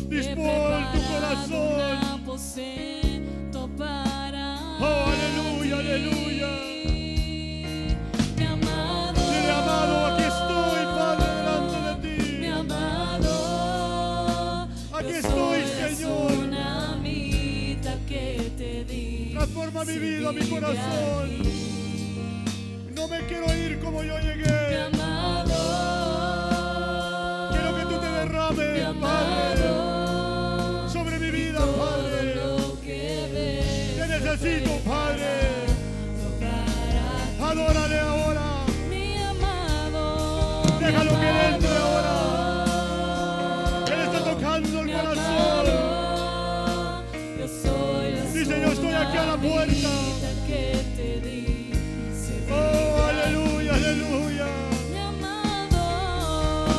Dispón tu corazón. Oh, aleluya, aleluya. Mi amado, Dile, amado, aquí estoy, Padre, delante de ti. mi amado, Aquí yo estoy, soy la Señor. tsunamita que te di. Transforma mi vida, mi vive corazón. aquí. No me quiero ir como yo Mi llegué. amado, Quiero que tú te mi derrames, amado, Padre, sobre mi vida, todo Padre. lo que ves, Te necesito, Padre. para Adórale ahora. mi amado, Déjalo mi que Él entre amado, ahora. Él está tocando el mi corazón. amado, yo soy la Dice, yo estoy aquí a la puerta. tsunamita que te di. Se Oh, vive aleluya, aleluya. mi amado,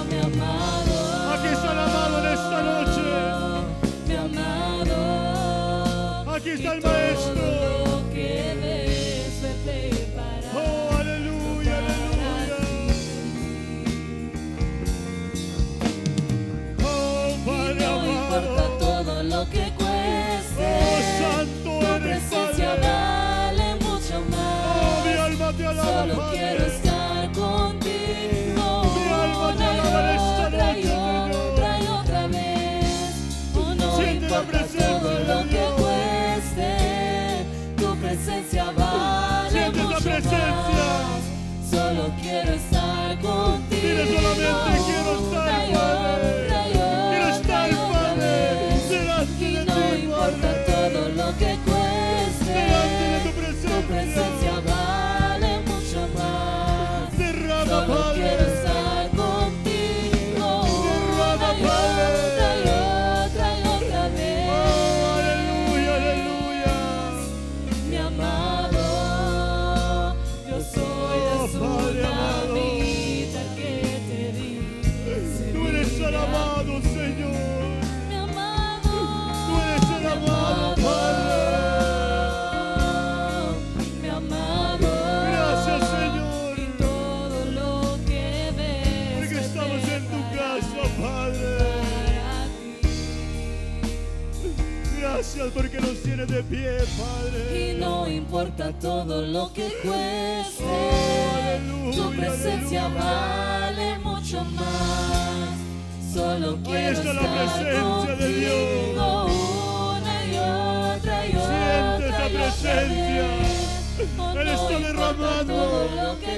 mi amado. Aquí está el amado en esta noche. Mi amado, Aquí está el todo Maestro. lo que ves fue preparado. Oh, aleluya, aleluya. Oh, Padre No importa amado. todo lo que cueste, Oh, santo tu eres, presencia Padre. vale mucho Oh, mi más. alma te alaba, Solo quiero Padre. estar contigo Mi alma te una y alaba en esta otra y noche, Señor. otra y otra vez. Oh, no Siente la importa presencia todo de lo que Dios. cueste, tu presencia vale Siente esa mucho presencia. más. Solo quiero estar contigo. Dile solamente quiero estar, una y Padre. otra y Quiero otra estar, y otra Padre, vez. delante Y de no ti, importa Padre. todo lo que cueste, Delante de tu tu presencia. presencia vale mucho más. Derrama, Solo quiero Padre. estar contigo Derrama, una y Padre. otra y otra y otra vez. Oh, aleluya, aleluya. Mi amado, yo soy la Oh, Padre amado. tsunamita que te di. Se Tú eres el vive amado, aquí. Señor. Mi amado, Tú eres el amado, Padre. mi amado, Gracias, Señor, y todo lo que ves porque fue estamos en tu casa, Padre. para ti. Gracias porque nos tienes de pie, Padre. Y no importa todo lo que cueste, Oh, aleluya, tu presencia aleluya. vale mucho más. Solo quiero está la estar presencia de Dios. contigo una y otra y otra. Siente esa y otra presencia. vez. Oh, Él no está importa derramando. todo lo que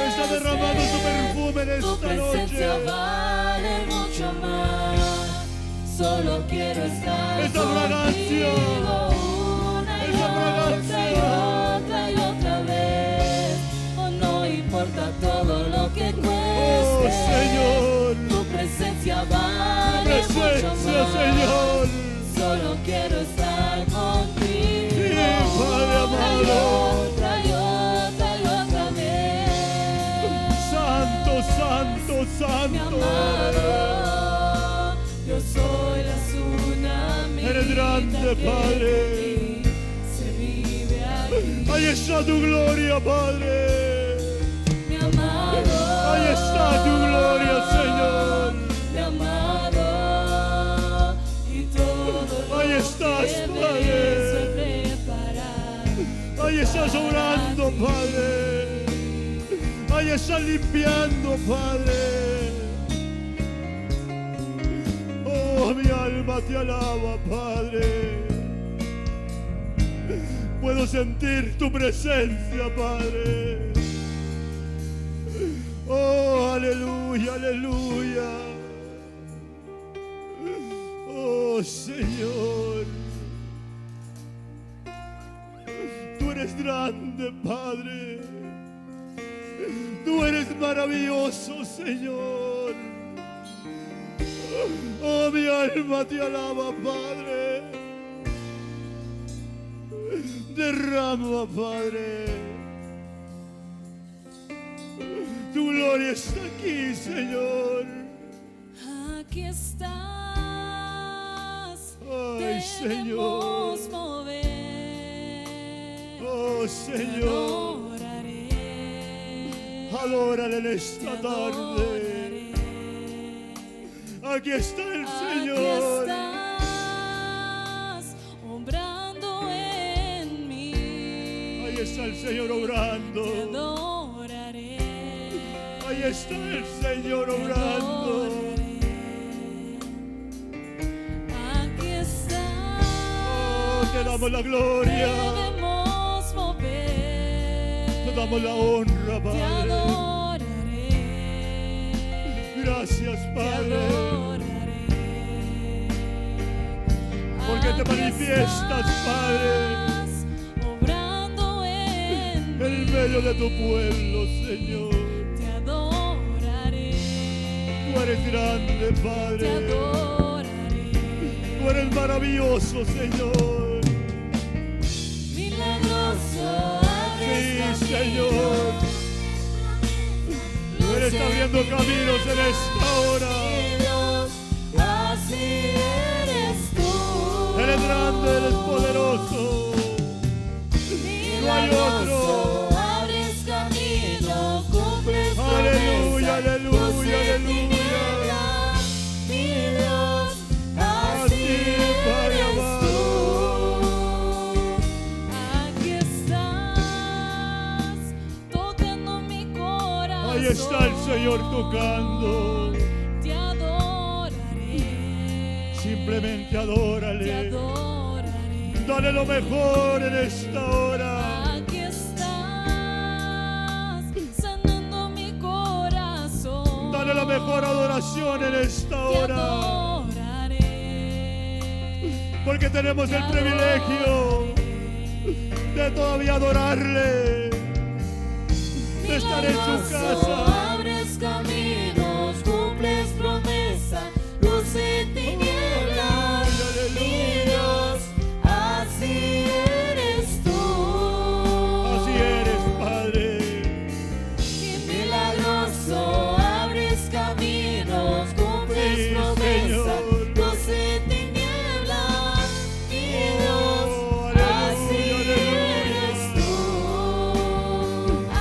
Está derramando su cueste, perfume en tu esta presencia noche. vale mucho más. Solo quiero estar Esa fragancia. contigo una y Esa otra fragancia. y otra y otra vez. Oh, no importa todo lo que cueste, Oh, Señor. tu presencia vale Presencia, mucho más. Señor. Solo quiero estar contigo Sí, Padre amado. una y otra y otra y otra vez. Santo, santo, Mi santo. amado, yo soy la tsunamita Eres grande, que Padre. te di. Se vive aquí. Ahí está tu gloria, Padre. Mi amado, Ahí está tu gloria, Señor. mi amado, y todo lo Ahí estás, que Padre. ves fue preparado. Ahí estás orando, Padre. Ahí estás limpiando, Padre. Oh, mi alma te alaba, Padre. Puedo sentir tu presencia, Padre. Oh, aleluya, aleluya. Oh, Señor. Tú eres grande, Padre. Tú eres maravilloso, Señor. Oh, mi alma te alaba, Padre. Derrama, Padre. Tu gloria está aquí, Señor. Aquí estás, Ay, Señor. debemos mover. Oh, Señor. Adoraré, Adórale en esta tarde. adoraré. Aquí está el Aquí Señor. está Señor te obrando. adoraré. Ahí está el Señor obrando. Aquí está. Oh, te damos la gloria. Debemos mover. Te damos la honra, Te Padre. adoraré. Gracias, Te Padre. adoraré. Porque te Aquí manifiestas, Padre, estás, obrando en en medio de tu pueblo, Señor. Te adoraré. Tú eres grande, Te Padre. adoraré. Tú eres maravilloso, Señor. Milagroso, abres Sí, caminos. Señor. Tú eres abriendo caminos en esta hora. Dios, así eres tú. Eres grande, eres poderoso. No hay otro. Milagroso, abres camino, cumples Aleluya, promesa, aleluya, luz en aleluya. tinieblas. Mi Dios, así Padre eres amado. tú. Aquí estás, tocando mi corazón. Ahí está el Señor tocando. Te adoraré. Simplemente Te adórale. adoraré. Dale lo mejor en esta hora. Aquí estás, sanando mi corazón. Dale la mejor adoración en esta Te hora. adoraré. Porque tenemos el privilegio de todavía adorarle. De estar en su Milagroso, casa. abres caminos, cumples promesa, luz en tinieblas. Mi Dios, así eres tú. Así eres, Padre. Y milagroso, abres caminos, cumples Sí, promesa, Señor. luz en tinieblas. Mi Dios, Oh, así aleluya, eres tú.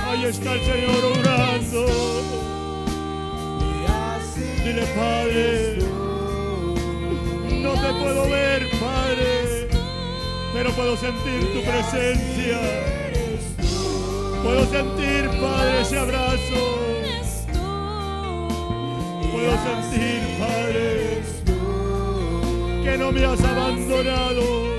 Ahí está el Señor obrando. Dile, Padre, no te puedo ver, Padre, pero puedo sentir tu presencia. Puedo sentir, Padre, ese abrazo. Puedo sentir, Padre, que no me has abandonado.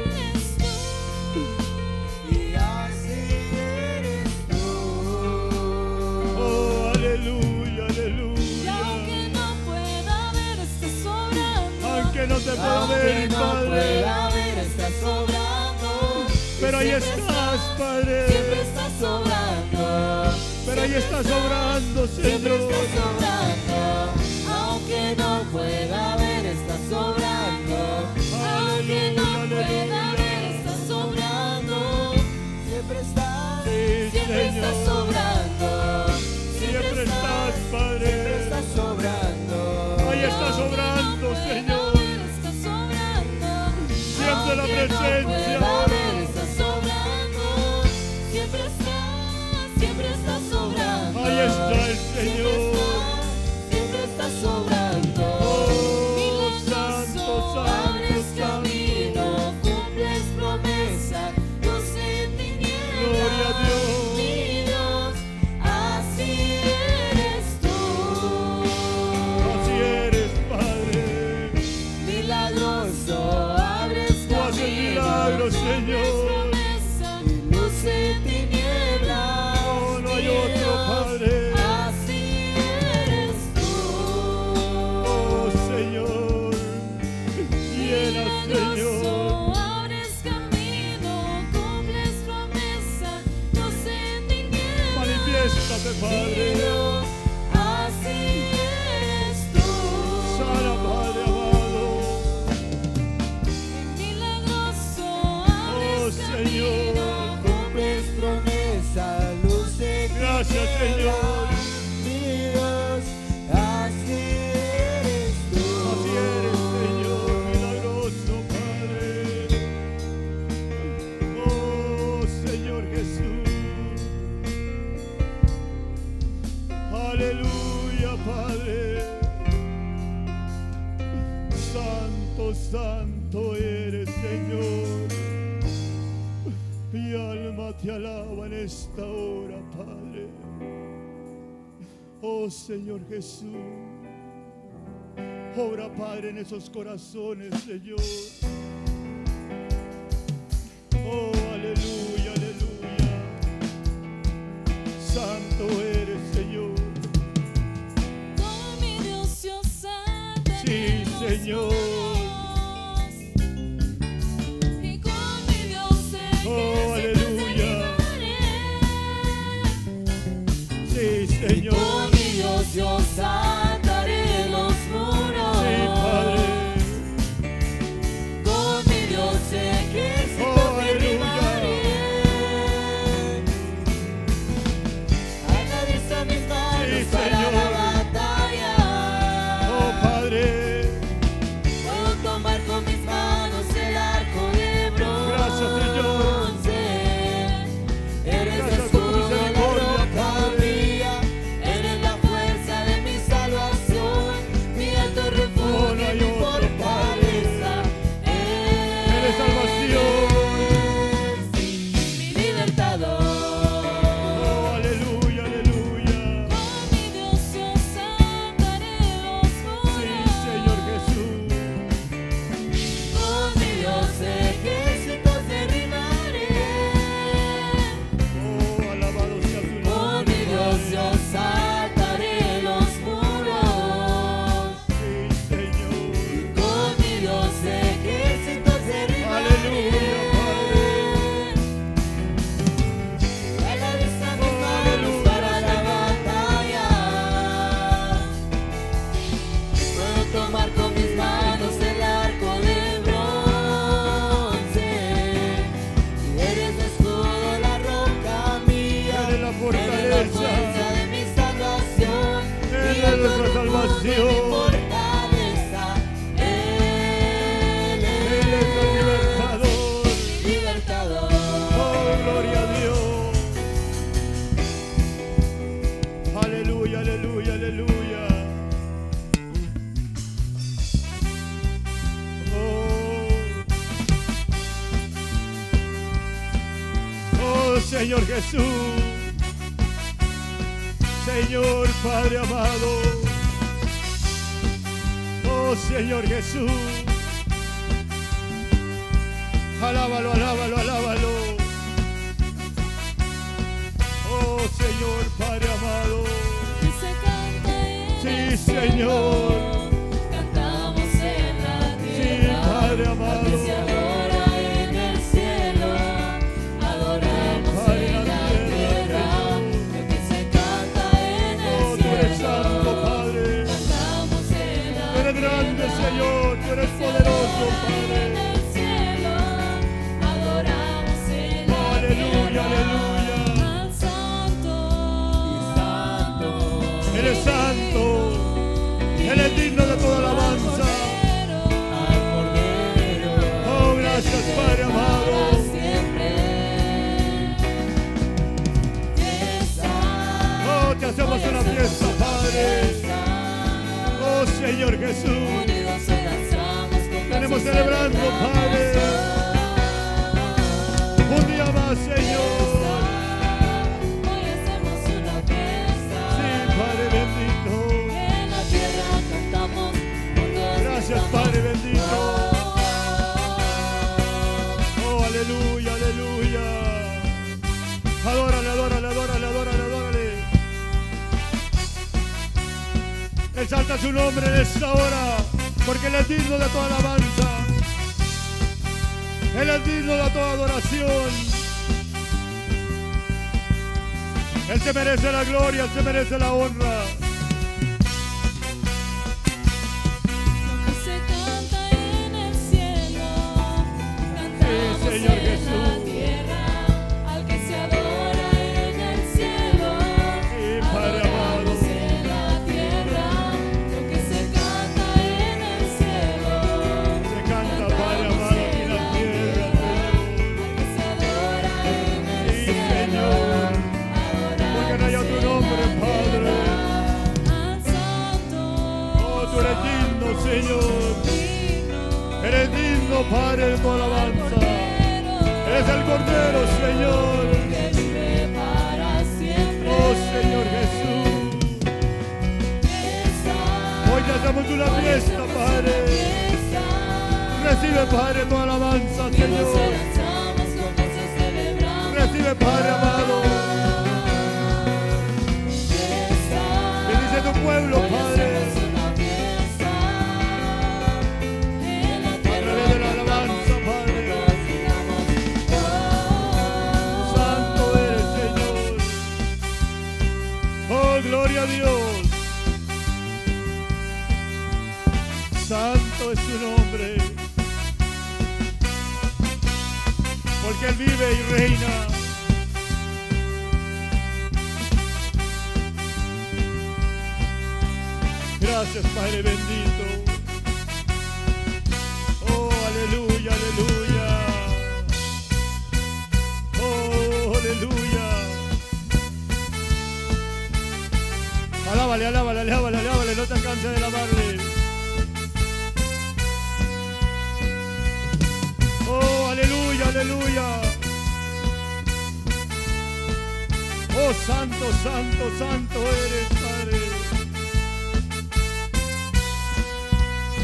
Oh, aleluya, Y aleluya. aunque no pueda ver, estás sobrando. Aunque no te puedo Aunque ver, no Padre, pueda ver, estás sobrando. pero ahí Siempre estás, siempre Padre. estás sobrando. Pero ahí estás obrando, Siempre Señor. estás sobrando. Aunque no pueda ver, estás sobrando. Aunque no Aleluya, pueda aleluya. ver, estás sobrando. Siempre estás, Sí, siempre estás Señor. sobrando. Siempre estás, Padre. Siempre estás sobrando. Ahí estás obrando, Señor. Estás sobrando. Siente la Aunque presencia no pueda ahora. ver, estás sobrando. Siempre estás sobrando. Ahí está el Señor. Siempre estás sobrando. Oh, Milagroso, santo, abres santo, camino, cumples promesa, luz en tinieblas. Gloria a Dios. Mi Dios, así eres tú. Así eres, Padre. Milagroso, abres Tú haces camino, milagros, Señor. promesa, luz en tinieblas. Oh, no hay Mi otro, Dios, Padre. así eres tú. Oh, Señor. Llena, Señor. Milagroso, abres camino, cumples promesa, luz en tinieblas. Manifiéstate, Mi Padre. Dios, así eres tú. Sana, Padre amado. Milagroso, Oh, abres Señor. camino, cumples promesa, luz en Gracias, Señor. mi Dios, así eres tú. Así eres, Señor, milagroso, Padre. Oh, Señor Jesús. Aleluya, Padre. Santo, santo eres, Señor. Mi alma te alaba en esta hora, Padre. Oh Señor Jesús, obra, Padre, en esos corazones, Señor. Oh, aleluya, aleluya. Santo eres, Señor. Con mi Dios yo saltaré Sí, los Señor. muros, y con mi Dios Oh, aleluya. Sí, con Señor. mi Dios yo saltaré los muros. Sí, Padre. Con mi Dios ejércitos Oh, aleluya. derribaré. Analiza mis manos Sí, para Señor. la batalla. Oh, Padre. Puedo tomar con mis manos el arco de bronce. Gracias, Señor. Eres el Gracias por tu escudo, la misericordia, roca Padre. mía. Eres la fuerza de mi salvación, mi alto Oh, no refugio, hay mi otro, fortaleza. Eres salvación. Mi libertador. Oh, aleluya, aleluya. Con mi Dios yo saltaré los Sí, muros. Señor Jesús. Con mi Dios ejércitos derribaré. Oh, alabado sea tu Con nombre, mi Dios yo Padre. saltaré los muros. Sí, Señor. Con mi Dios ejércitos derribaré. Aleluya, Padre. Analiza mis Oh, manos aleluya, para la Señor. batalla. Puedo tomar con mis manos el arco de bronce. Y eres el escudo, la roca mía. Eres la Eres la fortaleza. fuerza de mi salvación. Eres Mi alto nuestra refugio, salvación. mi fortaleza. Él Él es el libertador. mi libertador. Oh, gloria a Dios. Aleluya, aleluya, aleluya. Oh, Señor Jesús. Señor Padre amado. Oh, Señor Jesús. Alábalo, alábalo, alábalo. Oh, Señor Padre amado. Y se canta en Sí, el Señor. cielo, cantamos en la Sí, tierra, Padre al amado. que se adora en el cielo, adoramos Padre en en la la tierra, tierra, al que se canta en Oh, el tú eres santo, cielo, Padre. cantamos en la Tú eres grande, tierra, Señor. Tú eres al que se poderoso, adora Padre. en el cielo, adoramos en la Aleluya, tierra, aleluya. al santo, Eres santo. Él es digno de toda alabanza. al Cordero, Oh, gracias, Padre amado. Oh, te hacemos una fiesta, Padre. Oh, Señor Jesús. Venimos celebrando, Padre. Un día más, Señor. Hoy hacemos una fiesta. Sí, Padre bendito. En la tierra cantamos juntos. Gracias, Padre bendito. Oh, aleluya, aleluya. Adórale, adórale, adórale, adórale, adórale. Exalta su nombre en esta hora, porque Él es digno de toda alabanza. Él es digno de toda adoración. Él se merece la gloria, Él se merece la honra. Se canta en el cielo, cantamos Señor en Jesús. la tierra, al que se adora en el cielo, Sí, Padre amado. adoramos en la tierra, lo que se canta en el cielo, Se canta, Padre amado, aquí en la tierra, al que se adora en el Sí, cielo, Señor. Porque no hay otro nombre, Padre. al santo, Oh, tú eres digno, Señor. digno, Eres digno, Padre, de tu alabanza. Es el Cordero, Señor. que vive para siempre. Oh, Señor Jesús. Hoy te hacemos una fiesta, Padre. Recibe, Padre, tu alabanza, Señor. Recibe, Padre amado. Bendice tu pueblo, Padre. A través de la alabanza, Padre. Santo eres, Señor. Oh, gloria a Dios. Santo es su nombre. Porque Él vive y reina. Gracias, Padre bendito. Oh, aleluya, aleluya. Oh, aleluya. Alábale, alábale, alábale, alábale. No te canses de alabarle. Oh, aleluya, aleluya. Oh, santo, santo, santo eres, Padre.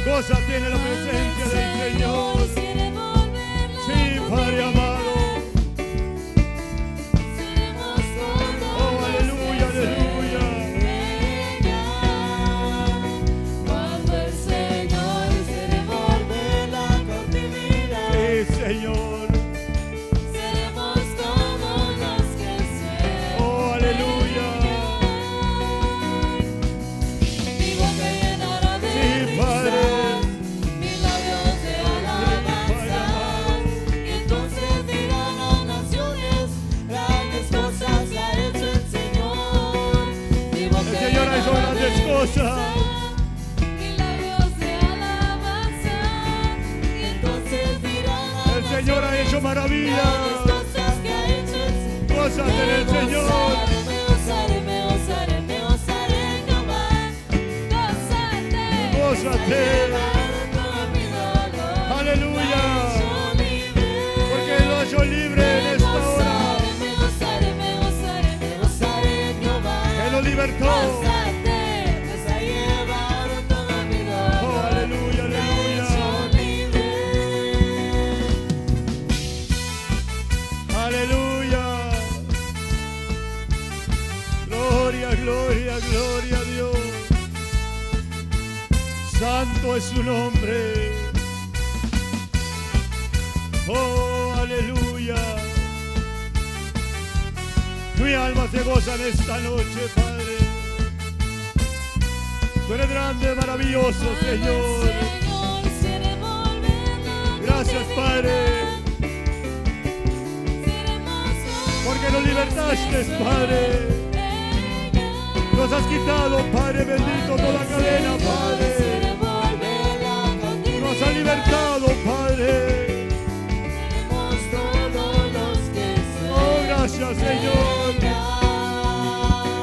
Goza tiene la presencia del Señor. Sí, Padre amado. Oh, aleluya, aleluya. Cuando el Señor se devuelve la cautividad. Sí, Señor. Seremos como los que sueñan. Oh, aleluya. Mi boca llenará de Sí, Padre. risas, mis labios de alabanza. Y entonces dirán a naciones, grandes cosas ha hecho el Señor. Mi boca El Señor ha hecho llenará grandes de cosas. mis labios de alabanza. Y entonces dirán a El Señor ha hecho maravillas. grandes cosas que ha hecho el Señor. Gózate en el Señor. Me gozaré, me gozaré, me gozaré en Jehová. Gózate. Gózate. Todo mi dolor. Aleluya. Me ha hecho libre. Porque Él lo ha hecho libre en Me esta hora. gozaré, me gozaré, me gozaré, me gozaré en Jehová. Él lo libertó. Gózate, pues ha llevado todo mi dolor. Oh, aleluya, Me ha aleluya. hecho libre. Aleluya. Gloria, gloria, gloria a Dios. Santo es su nombre. Oh, aleluya. Mi alma se goza en esta noche, Padre. Tú eres grande, maravilloso, Señor. Gracias, Padre. Porque nos libertaste, Padre. Nos has quitado, Padre bendito, toda cadena, Padre. Nos has libertado, Padre. Oh, gracias, Señor.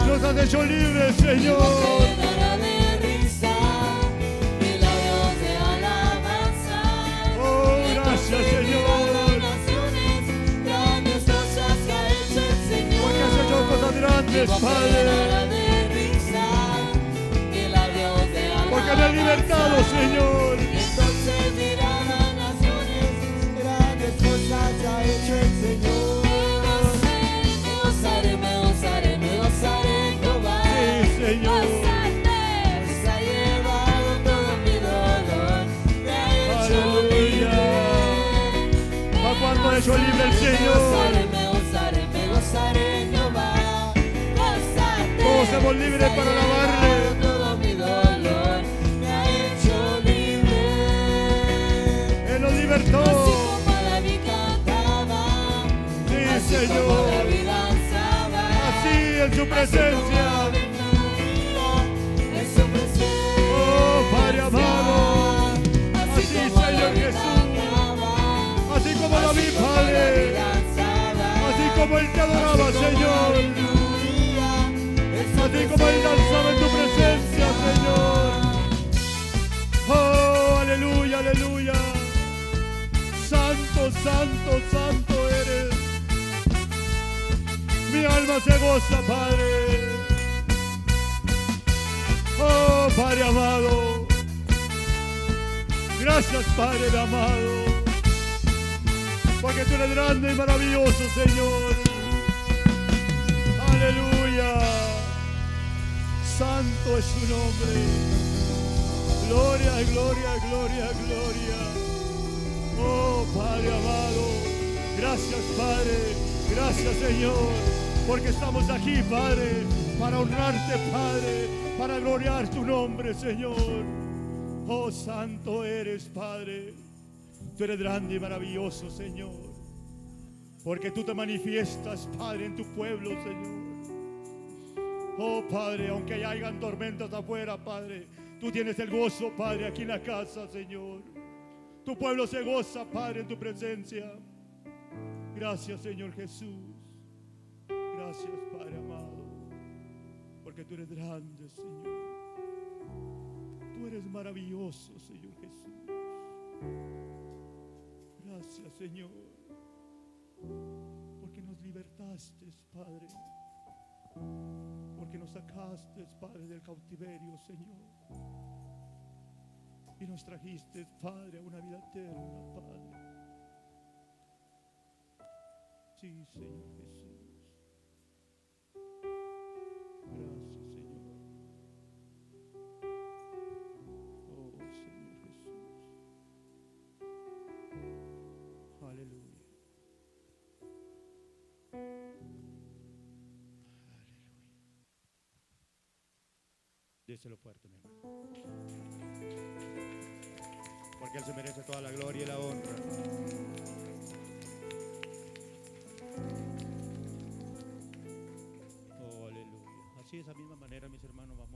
Nos has hecho libres, Señor. Oh, gracias, Señor. Porque has hecho cosas grandes, Padre. Porque me has libertado, Señor. Entonces dirán a naciones, grandes cosas ha hecho el Señor. Me gozaré, me gozaré, me gozaré en Jehová. Sí, Señor. Pues ha llevado todo mi dolor, me ha hecho Aleluya. libre. ¿A cuánto ha hecho libre el Me Señor? gozaré, me gozaré, me gozaré en Jehová. Gózate. Todos somos libres para alabarle. Todo mi dolor me ha hecho libre. Él nos libertó. Así como David cantaba, Sí, así como Señor. David danzaba, Así en su presencia. en su presencia. Oh, Padre amado. Así, como Señor David Jesús. cantaba, Así como David, así como Padre. David danzaba, Así como Él te adoraba, así como Señor. David fluía, en su Así como Él danzaba en tu presencia, Señor. Oh, aleluya, aleluya. Santo, santo, santo es. Mi alma se goza, Padre. Oh, Padre amado. Gracias, Padre amado. Porque tú eres grande y maravilloso, Señor. Aleluya. Santo es su nombre. Gloria, gloria, gloria, gloria. Oh, Padre amado. Gracias, Padre. Gracias, Señor. Porque estamos aquí, Padre, para honrarte, Padre, para gloriar tu nombre, Señor. Oh, santo eres, Padre. Tú eres grande y maravilloso, Señor. Porque tú te manifiestas, Padre, en tu pueblo, Señor. Oh, Padre, aunque hayan tormentas afuera, Padre, tú tienes el gozo, Padre, aquí en la casa, Señor. Tu pueblo se goza, Padre, en tu presencia. Gracias, Señor Jesús. Gracias, Padre amado. Porque tú eres grande, Señor. Tú eres maravilloso, Señor Jesús. Gracias, Señor. Porque nos libertaste, Padre. Porque nos sacaste, Padre, del cautiverio, Señor. Y nos trajiste, Padre, a una vida eterna, Padre. Sí, Señor Jesús. Gracias, Señor. Oh, Señor Jesús. Aleluya. Déselo fuerte, mi hermano. Porque Él se merece toda la gloria y la honra. Oh, aleluya. Así de esa misma manera, mis hermanos, vamos